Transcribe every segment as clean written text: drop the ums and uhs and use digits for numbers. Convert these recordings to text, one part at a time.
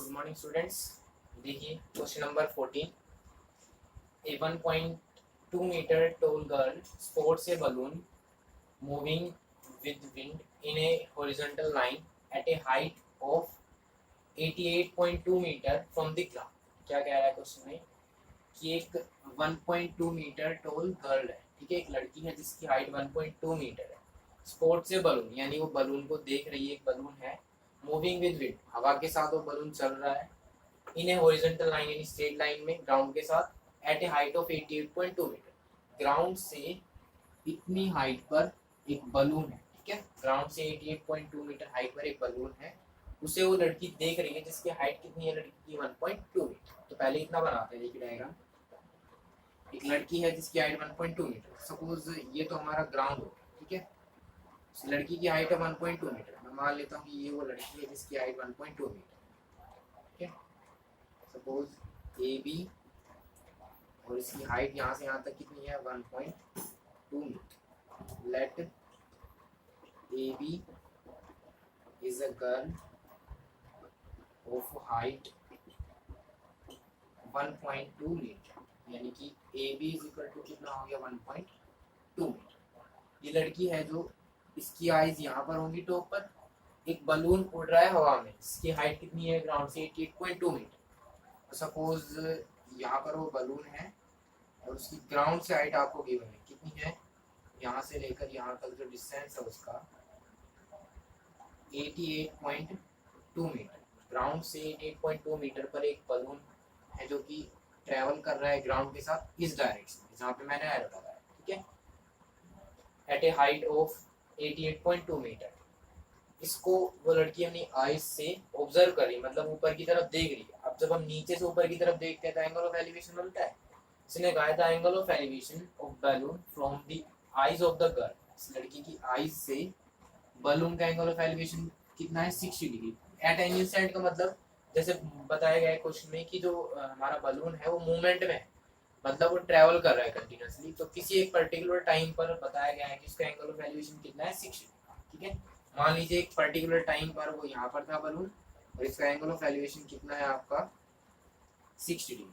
Good morning students. देखिए question number 14। A 1.2 metre tall girl sports a balloon moving with wind in a horizontal line at a height of 88.2 metre from the ground. क्या कह रहा है question में कि एक 1.2 metre tall girl है, ठीक है, एक लड़की है जिसकी हाइट 1.2 मीटर है, स्पोर्ट्स से बलून यानी वो बलून को देख रही है, एक बलून है, मूविंग विद विंड हवा के साथ वो बलून चल रहा है, इन ए हॉरिजॉन्टल लाइन यानी स्ट्रेट लाइन में ग्राउंड के साथ, at a height of 88.2 metre. Ground से इतनी हाइट पर एक बलून है, ठीक है, ग्राउंड से 88.2 मीटर हाइट पर एक बलून है, उसे वो लड़की देख रही है जिसकी हाइट कितनी है लड़की की 1.2 मीटर। तो पहले इतना बनाते हैं, देखिए डायग्राम। एक लड़की है जिसकी हाइट 1.2 मीटर, सपोज ये तो हमारा ग्राउंड हो, ठीक है, लड़की की हाइट है 1.2 मीटर। मैं मान लेता हूँ कि ये वो लड़की है जिसकी हाइट 1.2 मीटर, ठीक है, सपोज ए बी, और इसकी हाइट यहाँ से यहाँ तक कितनी है 1.2 metre. Let A B is a girl of height 1.2 metre, यानी कि A B is equal to कितना हो गया 1.2 मीटर। ये लड़की है जो इसकी आइज यहाँ पर होंगी टॉप पर, एक बलून उड़ रहा है हवा में, इसकी हाइट कितनी है ग्राउंड से 88.2 मीटर। सपोज यहाँ पर वो बलून है और उसकी ग्राउंड से हाइट आपको गिवन है, कितनी है, यहाँ से लेकर यहाँ तक जो डिस्टेंस है उसका 88.2 मीटर। ग्राउंड से 88.2 मीटर पर एक बलून है जो कि ट्रेवल कर रहा है ग्राउंड के साथ इस डायरेक्शन में जहाँ पे मैंने एरो लगाया, ठीक है, at a height of 88.2 metre. इसको वो लड़की अपनी आईज से ऑब्जर्व कर रही है, मतलब ऊपर की तरफ देख रही है। अब जब हम नीचे से ऊपर की तरफ देखते हैं तो एंगल ऑफ एलिवेशन बनता है। इसने कहा था angle of elevation of balloon from the eyes of the girl, इस लड़की की आईज से बलून का एंगल ऑफ एलिवेशन कितना है 60 डिग्री। एट एनी इंस्टेंट का मतलब जैसे बताया गया है क्वेश्चन में कि जो हमारा बलून है वो मूवमेंट में है, मतलब वो ट्रेवल कर रहा है कंटिन्यूअसली। तो किसी एक पर्टिकुलर टाइम पर बताया गया है कि उसका एंगल ऑफ एलिवेशन कितना है 60, ठीक है। मान लीजिए एक पर्टिकुलर टाइम पर वो यहाँ पर था बलून और इसका एंगल ऑफ एलिवेशन कितना है आपका 60 डिग्री।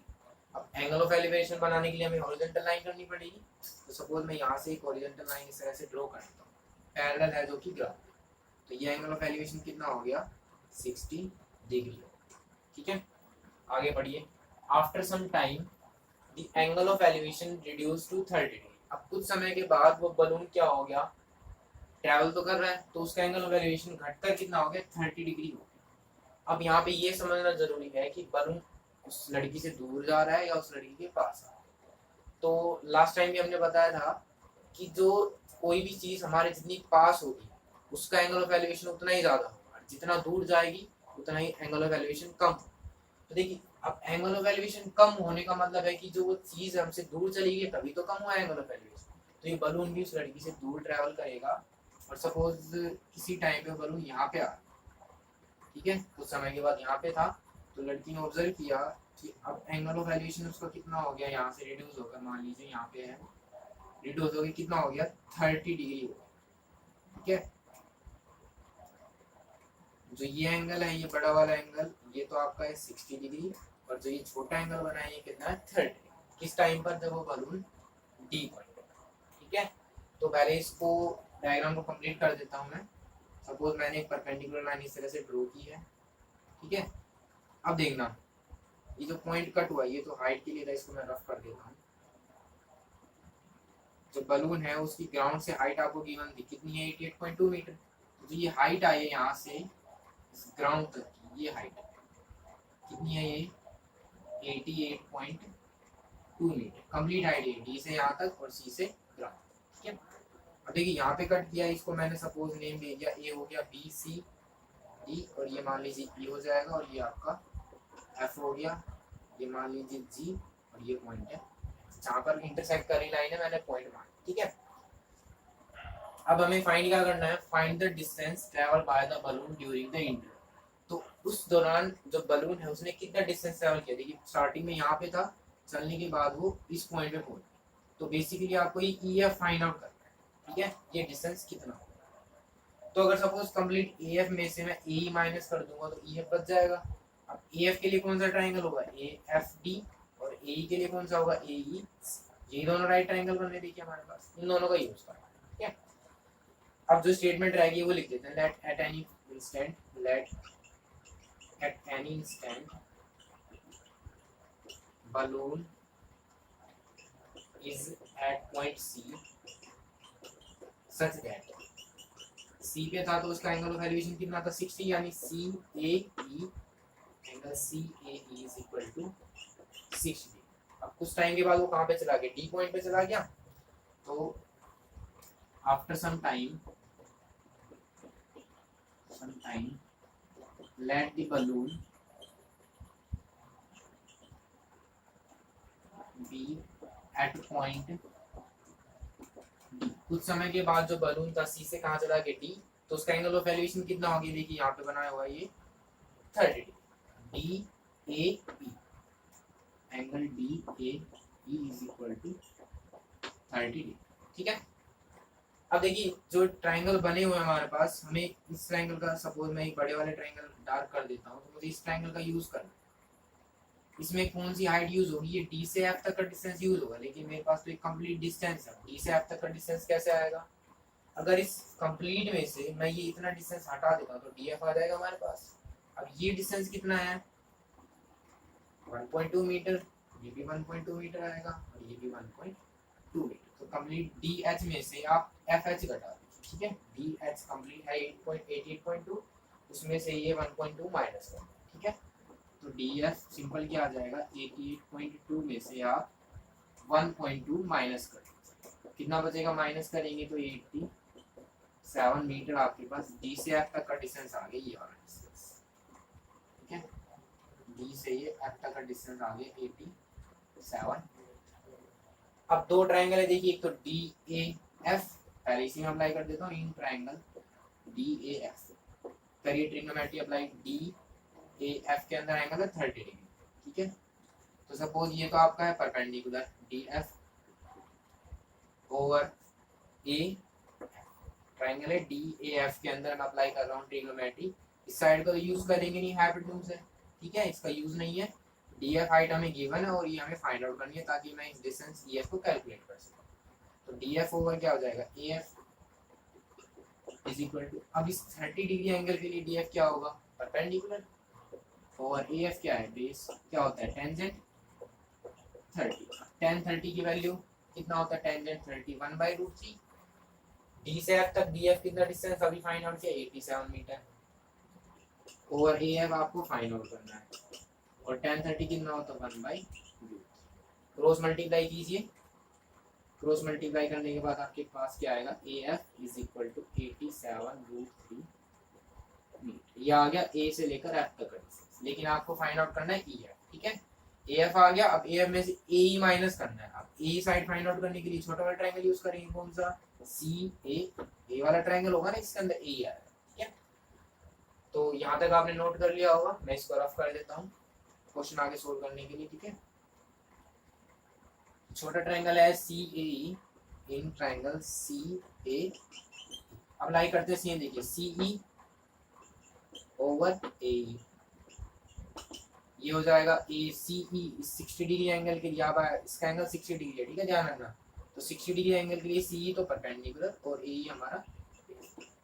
अब एंगल ऑफ एलिवेशन बनाने के लिए हमें हॉरिजॉन्टल लाइन करनी पड़ेगी। तो सपोज मैं यहाँ से एक हॉरिजॉन्टल लाइन इस तरह से ड्रॉ करता हूँ, पैरेलल है जो कि ग्राउंड, तो ये एंगल ऑफ एलिवेशन कितना हो गया 60 डिग्री, ठीक है। आगे बढ़िए। After some time the angle of elevation reduce to 30 degree. अब कुछ समय के बाद वो बलून क्या हो गया, ट्रैवल तो कर रहा है, तो उसका एंगल ऑफ एलिवेशन घटकर कितना हो गया 30 डिग्री हो गया। अब यहाँ पे ये समझना जरूरी है कि बलून उस लड़की से दूर जा रहा है या उस लड़की के पास आ रहा है। तो लास्ट टाइम भी हमने बताया था कि जो कोई भी चीज हमारे जितनी पास होगी उसका एंगल ऑफ एलिवेशन उतना ही ज्यादा होगा, जितना दूर जाएगी उतना ही एंगल ऑफ एलिवेशन कम होगा। तो देखिए अब एंगल ऑफ एलिवेशन कम होने का मतलब है कि जो वो चीज हमसे दूर चली गई तभी तो कम हुआ एंगल ऑफ एलिवेशन। तो ये बलून भी उस लड़की से दूर ट्रेवल करेगा और सपोज किसी टाइम पे बलून यहाँ पे आ, ठीक है, कुछ समय के बाद यहाँ पे था, तो लड़की ने ऑब्जर्व किया कि अब एंगल ऑफ एलिवेशन उसका कितना हो गया, यहाँ से रिड्यूस होकर मान लीजिए यहाँ पे है, रिड्यूस होकर कितना हो गया 30 डिग्री हो गया, ठीक है। जो ये एंगल है, ये बड़ा वाला एंगल, ये तो आपका है 60 डिग्री, और जो ये छोटा एंगल बना है ये कितना है 30। किस टाइम पर, जब वो बलून डी पॉइंट, ठीक है। तो पहले इसको डायग्राम को कंप्लीट कर देता हूँ मैं। सपोज मैंने एक परपेंडिकुलर लाइन इस तरह से ड्रॉ की है, ठीक है। अब देखना ये जो पॉइंट कट हुआ ये तो हाइट के लिए था, इसको मैं रफ कर देता हूँ। जो बलून है उसकी ग्राउंड से हाइट आपको गिवन थी, कितनी है 88.2 मीटर। तो ये हाइट आई है यहाँ से ग्राउंड तक की, ये हाइट कितनी है, ये 88.2 मीटर। कंप्लीट हाइट है डी से यहाँ तक और सी से ग्राउंड, ठीक है। अब देखिए यहाँ पे कट किया, इसको मैंने सपोज नेम दे दिया, ए हो गया बी सी डी, और ये मान लीजिए ई हो जाएगा, और ये आपका एफ हो गया, ये मान लीजिए जी, और ये पॉइंट है जहाँ पर इंटरसेक्ट कर रही लाइन है, मैंने पॉइंट मान, ठीक है। अब हमें फाइंड क्या करना है, find the distance travel by the balloon during the interval. तो उस दौरान जो बलून है उसने कितना डिस्टेंस ट्रेवल किया, देखिए स्टार्टिंग में यहाँ पे था, चलने के बाद वो इस पॉइंट पे पहुंच, तो बेसिकली आपको ये ई एफ फाइंड आउट करना है, ठीक है, ये डिस्टेंस कितना होगा। तो अगर सपोज कंप्लीट ए एफ में से मैं ए माइनस कर दूंगा तो ई एफ बच जाएगा, अब ए एफ के लिए कौन सा ट्राइंगल होगा, ए एफ डी, और ए ई के लिए कौन सा होगा, ए ई। ये दोनों राइट ट्राइंगल बनने देखिए हमारे पास, इन दोनों का यूज करना है, ठीक है। अब जो स्टेटमेंट रहेगी वो लिख देते हैं, let at any instant, let at any instant balloon is at point C such that C पे था तो उसका एंगल ऑफ एलिवेशन कितना था, 60, यानी C A E, angle C A E is equal to 60। अब कुछ टाइम के बाद वो कहाँ पे चला गया, डी पॉइंट पे चला गया। तो after some time let the balloon be at point D। कुछ समय के बाद जो बलून था सी से कहाँ चला गया, डी, तो उसका एंगल ऑफ एलिवेशन कितना हो गया, देखिए यहाँ पे बनाया हुआ ये 30 D A E, angle D A E is equal to 30 D, ठीक है। अब देखिए जो ट्राइंगल बने हुए हैं हमारे पास, हमें इस ट्राइंगल का, सपोज मैं एक बड़े वाले ट्राइंगल डार्क कर देता हूँ, तो मुझे इस ट्राइंगल का यूज करना है। इसमें कौन सी हाइट यूज होगी, ये डी से एफ तक का डिस्टेंस यूज होगा, लेकिन मेरे पास तो एक कंप्लीट डिस्टेंस है, डी से एफ तक का डिस्टेंस कैसे आएगा। अगर इस कंप्लीट में से मैं ये इतना डिस्टेंस हटा देता हूँ तो डी एफ आ जाएगा हमारे पास। अब ये डिस्टेंस कितना है, 1.2 मीटर, ये भी 1.2 मीटर आएगा, और ये भी 1.2 मीटर। तो कंप्लीट डी एच में से आप एफ एच घटा दीजिए, ठीक है। डी एच कंप्लीट है 8.2, उसमें से ये 1.2 माइनस कर, ठीक है। तो डी एफ सिंपल क्या आ जाएगा, 88.2 में से आप 1.2 माइनस कर, कितना बचेगा, माइनस करेंगे तो 87 मीटर आपके पास डी से एफ तक का डिस्टेंस आ गया, ये वाला डिस्टेंस, ठीक है। डी से ये एफ तक का डिस्टेंस आ गया 87। अब दो ट्राइंगल है देखिए, एक तो डी ए एफ, पहले इसी में अप्लाई कर देता हूँ, in triangle D A F, करिए trigonometry apply, D A F के अंदर एंगल है 30 डिग्री, ठीक है। तो सपोज ये तो आपका है परपेंडिकुलर, डी एफ ओवर ए, ट्राइंगल है डी ए एफ के अंदर मैं अप्लाई कर रहा हूँ ट्रिग्नोमेट्री। इस साइड को तो यूज करेंगे नहीं हाइपोटेन्यूज है, ठीक है, इसका यूज नहीं है। डी एफ हाइट हमें गिवन है और ये हमें फाइंड आउट करनी है ताकि मैं इस डिस्टेंस ई एफ को कैलकुलेट कर सकूँ। तो डी एफ ओवर क्या हो जाएगा, A F is equal to, अब इस 30 डिग्री एंगल के लिए डी एफ क्या होगा, परपेंडिकुलर, और ए एफ क्या है, बेस क्या होता है, टेंजेंट 30। tan 30 की वैल्यू कितना होता है, टेंजेंट 30 1/√3। डी से एफ तक डी एफ कितना डिस्टेंस अभी फाइंड आउट किया, 87 मीटर, ओवर ए एफ आपको फाइंड आउट करना है, और tan 30 कितना होता है 1/√3। क्रॉस मल्टीप्लाई कीजिए, क्रॉस मल्टीप्लाई करने के बाद आपके पास क्या आएगा, A F is equal to 87√3 metre. ये आ गया ए से लेकर एफ तक का डिस्टेंस, लेकिन आपको फाइंड आउट करना है ई एफ, ठीक है। ए एफ आ गया, अब ए एफ में से ए ई माइनस करना है। अब ए साइड फाइंड आउट करने के लिए छोटा वाला ट्रायंगल यूज करेंगे, कौन सा, सी ए वाला ट्रायंगल होगा ना, इसके अंदर ए आएगा, ठीक है। तो यहाँ तक आपने नोट कर लिया होगा, मैं इसको रफ कर देता हूँ क्वेश्चन आगे सोल्व करने के लिए, ठीक है। छोटा ट्रायंगल है सी A E, in triangle C A, apply करते हैं सीन, देखिए सी ई ओवर ए ई, ये हो जाएगा ए सी ई 60 डिग्री एंगल के लिए, आप इसका एंगल 60 डिग्री है, ठीक है, ध्यान रखना। तो 60 डिग्री एंगल के लिए सी ई तो परपेंडिकुलर, और ए ई हमारा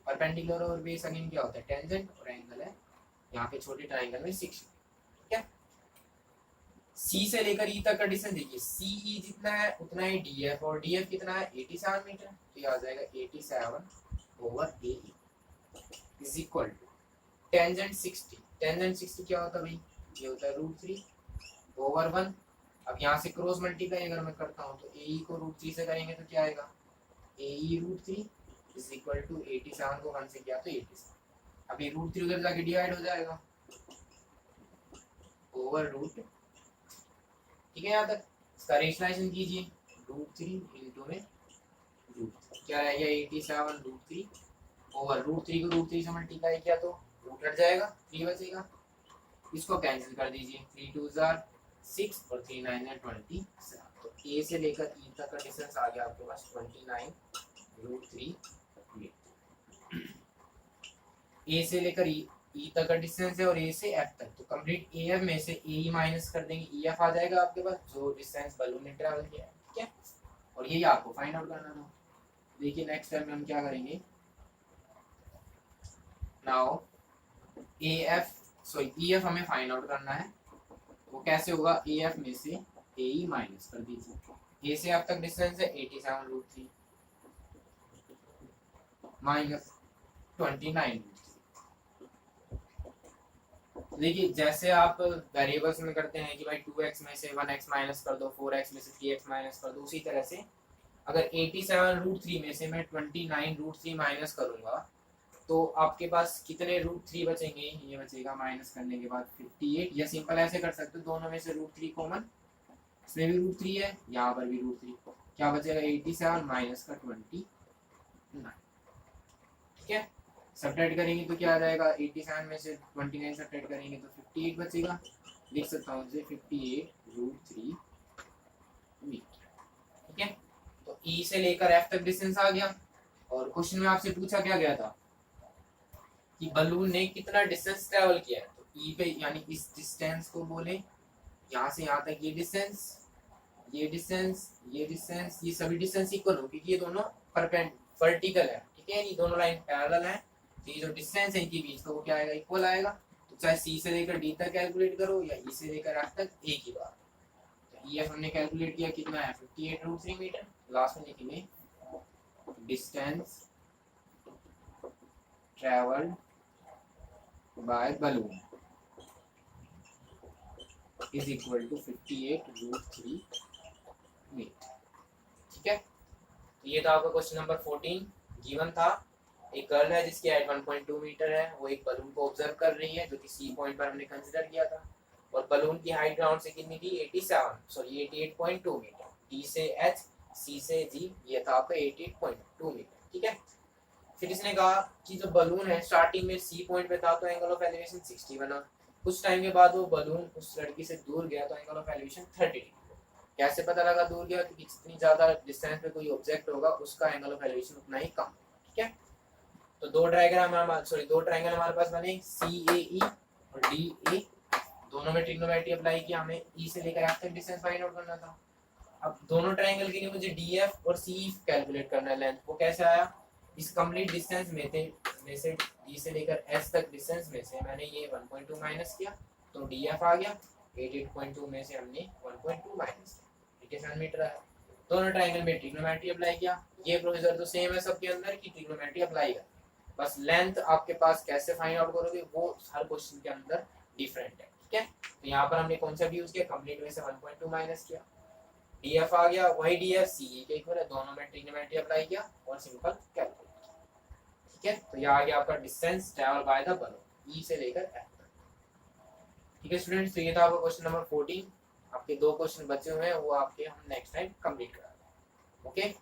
परपेंडिकुलर, और बेस अगेन क्या होता है, टेंजेंट, और एंगल है यहाँ पे छोटे ट्रायंगल में 60, ठीक है। सी से लेकर ई तक का डिस्टेंस देखिए, सी ई जितना है उतना ही डी एफ, और डी एफ कितना है 87 मीटर, तो ये आ जाएगा 87 over A E is equal to tangent 60। Tangent 60 क्या होता है भाई, ये होता है √3 ओवर 1। अब यहाँ से क्रॉस मल्टीप्लाई अगर मैं करता हूँ तो ए ई को √3 से करेंगे तो क्या आएगा, ए ई √3 इज इक्वल टू 87 को 1 से किया तो 87। अब ये √3 उधर जाके डिवाइड हो जाएगा ओवर √, ठीक है। यहाँ तक इसका रेशनलाइजेशन कीजिए, √3 इंटू में √3 क्या रहेगा, 87 √3 ओवर √3 को √3 से मल्टीप्लाई किया तो रूट हट जाएगा, 3 बचेगा, इसको कैंसिल कर दीजिए, 3 2 6 और 3 9 27। तो ए से लेकर ई तक का डिस्टेंस आ गया आपके पास 29√3 मीटर। ए से लेकर ई ई तक का डिस्टेंस है और ए से एफ तक, तो कंप्लीट ए एफ में से ए ई माइनस कर देंगे, ई एफ आ जाएगा आपके पास जो डिस्टेंस बलून ने ट्रैवल किया है, ठीक है। और यही आपको फाइंड आउट करना था। देखिए नेक्स्ट टाइम में हम क्या करेंगे, now A F sorry E F हमें फाइंड आउट करना है। वो कैसे होगा, ए एफ में से ए ई माइनस कर दीजिए, ए से एफ तक डिस्टेंस है 87√3 माइनस 29। देखिए जैसे आप वेरिएबल्स में करते हैं कि भाई 2x में से 1x माइनस कर दो, 4x में से 3x माइनस कर दो, उसी तरह से अगर 87√3 में से मैं 29√3 माइनस करूंगा तो आपके पास कितने √3 बचेंगे, ये बचेगा माइनस करने के बाद 58, या सिंपल ऐसे कर सकते हो दोनों में से √3 कॉमन, इसमें भी √3 है यहाँ पर भी √3, क्या बचेगा 87 माइनस का 29, ठीक है। सब्ट्रैक्ट करेंगे तो क्या आ जाएगा, 87 में से 29 सब्ट्रैक्ट करेंगे तो 58 बचेगा, लिख सकता हूँ इसे 58√3 मीटर, ठीक है। तो ई से लेकर एफ तक डिस्टेंस आ गया। और क्वेश्चन में आपसे पूछा क्या गया था कि बलून ने कितना डिस्टेंस ट्रेवल किया है, तो ई पे यानी इस डिस्टेंस को बोले यहाँ से यहाँ तक, ये डिस्टेंस ये डिस्टेंस ये डिस्टेंस, ये सभी डिस्टेंस इक्वल हो क्योंकि ये दोनों वर्टिकल है, ठीक है, ये दोनों लाइन पैरेलल है, तो ये जो डिस्टेंस है इनके बीच का वो क्या आएगा, इक्वल आएगा। तो चाहे सी से लेकर डी तक कैलकुलेट करो या ई से लेकर एफ तक, एक ही बात। तो ई एफ हमने कैलकुलेट किया कितना है 58√3 मीटर, लास्ट में लिखेंगे distance travelled by balloon is equal to 58√3 metre, ठीक है। तो ये था आपका क्वेश्चन नंबर 14। गिवन था एक गर्ल है जिसकी हाइट 1.2 मीटर है, वो एक बलून को ऑब्जर्व कर रही है जो कि सी पॉइंट पर हमने कंसीडर किया था, और बलून की हाइट ग्राउंड से कितनी थी 88.2 मीटर, डी से एच सी से जी, ये था आपका 88.2 मीटर, ठीक है। फिर इसने कहा कि जो बलून है स्टार्टिंग में सी पॉइंट पे था तो एंगल ऑफ एलिवेशन 60 बना, कुछ टाइम के बाद वो बलून उस लड़की से दूर गया तो एंगल ऑफ एलिवेशन 30 डिग्री। कैसे पता लगा दूर गया, क्योंकि जितनी ज्यादा डिस्टेंस पे कोई ऑब्जेक्ट होगा उसका एंगल ऑफ एलिवेशन उतना ही कम, ठीक है। तो दो ट्रायंगल हमारे पास बने, सी ए ई और डी ए, दोनों में ट्रिग्नोमेट्री अप्लाई किया, हमें ई से लेकर एफ तक डिस्टेंस फाइंड आउट करना था। अब दोनों ट्रायंगल के लिए मुझे डी एफ और सी कैलकुलेट करना है लेंथ, वो कैसे आया, इस कंप्लीट डिस्टेंस में से डी से लेकर एस तक डिस्टेंस में से मैंने ये 1.2 माइनस किया तो डी एफ आ गया, 88.2 में से हमने 1.2 माइनस किया, 87 मीटर आया। दोनों ट्रायंगल में ट्रिग्नोमेट्री अप्लाई किया, ये प्रोसीजर तो सेम है सबके अंदर कि ट्रिग्नोमेट्री अप्लाई कर, बस लेंथ आपके पास कैसे फाइंड आउट करोगे वो हर क्वेश्चन के अंदर डिफरेंट है, ठीक है। तो यहाँ पर हमने कॉन्सेप्ट यूज किया, कंप्लीट में से 1.2 माइनस किया, डीएफ आ गया, वही डीएफ सी के इक्वल है, दोनों में ट्रिग्नोमेट्री अप्लाई किया और सिंपल कैलकुलेट किया, ठीक है। तो यहाँ आ गया आपका distance travel by the balloon E से लेकर एफ तक, ठीक है स्टूडेंट्स। तो ये था आपका क्वेश्चन नंबर 14। आपके दो क्वेश्चन बचे हुए हैं, वो आपके हम नेक्स्ट टाइम कंप्लीट करा देंगे, ओके।